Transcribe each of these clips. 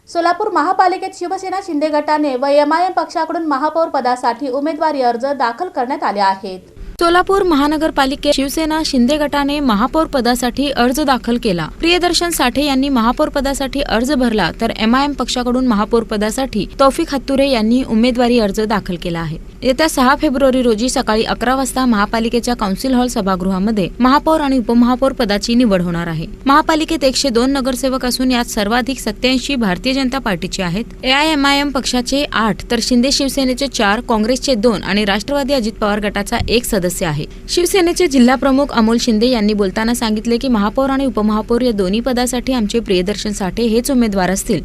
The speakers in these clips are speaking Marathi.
सोलापूर महापालिकेत शिवसेना शिंदे गटाने व एमआयएम पक्षाकडून महापौर पदासाठी उमेदवारी अर्ज दाखल करण्यात आले आहेत। सोलापूर महानगरपालिकेत शिवसेना शिंदे गटाने महापौर पदासाठी अर्ज दाखल केला। प्रियदर्शन साठे यांनी महापौर पदासाठी अर्ज भरला, तर एमआयएम पक्षाकडून महापौर पदासाठी तौफिक हत्तुरे यांनी उमेदवारी अर्ज दाखल केला आहे। येत्या 6 फेब्रुवारी रोजी सकाळी 11 वाजता महापालिकेच्या काउन्सिल हॉल सभागृहामध्ये महापौर आणि उपमहापौर पदाची निवड होणार आहे। महापालिकेत 102 नगरसेवक असून यात सर्वाधिक 87 भारतीय जनता पार्टीचे आहेत। एआयएमआयएम पक्षाचे 8 तर शिंदे शिवसेनेचे 4, काँग्रेसचे 2 आणि राष्ट्रवादी अजित पवार गटाचा 1 सदस्य आहे। शिवसेनेचे जिल्हा प्रमुख अमोल शिंदे यांनी बोलताना सांगितले की महापौर आणि उपमहापौर या दोन्ही पदासाठी आमचे प्रियदर्शन साठे हेच उमेदवार असतील।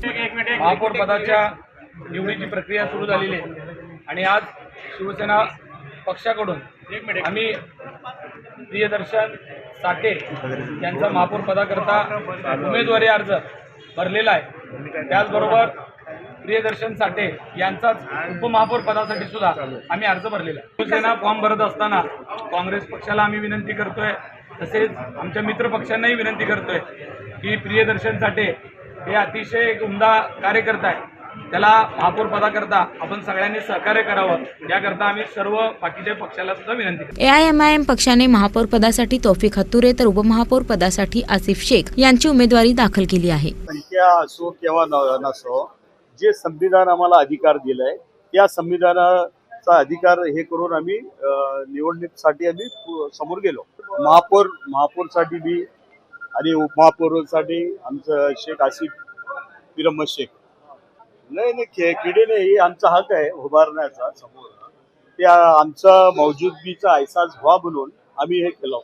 महापौर पदाच्या निवडीची प्रक्रिया सुरू झालेली आहे आणि आज शिवसेना पक्षाकडून आम्ही प्रियदर्शन साठे यांचा महापौर पदाकरता उमेदवारी अर्ज भरलेला आहे। त्याचबरोबर प्रियदर्शन साठे यांचाच उपमहापौर पदासाठी सुद्धा आम्ही अर्ज भरलेला आहे। शिवसेना फॉर्म भरत असताना काँग्रेस पक्षाला आम्ही विनंती करतोय, तसेच आमच्या मित्र पक्षांनाही विनंती करतोय की प्रियदर्शन साठे हे अतिशय एक उमदा कार्यकर्ता आहे, त्याला महापौर पदाकरता आपण सगळ्यांनी सहकार्य करावं, याकरता आम्ही सर्व बाकीच्या पक्षाला सुद्धा विनंती करतो। एआयएमआयएम पक्षाने महापौर पदासाठी तौफिक हत्तुरे तर उपमहापौर पदासाठी आसिफ शेख यांची उमेदवारी दाखल केली आहे। संख्या असो किंवा नसो, जे संविधान आम्हाला अधिकार दिलाय त्या संविधानाचा अधिकार हे करून आम्ही निवडणुकीसाठी आम्ही समोर गेलो। महापौरसाठी बी आणि उपमहापौरसाठी आमचं शेख आसिफ पिरम शेख नाही किडे नाही, आमचा हक आहे उभारण्याचा समोर, त्या आमचा मौजूदगीचा अहसास व्हा म्हणून आम्ही हे केलं।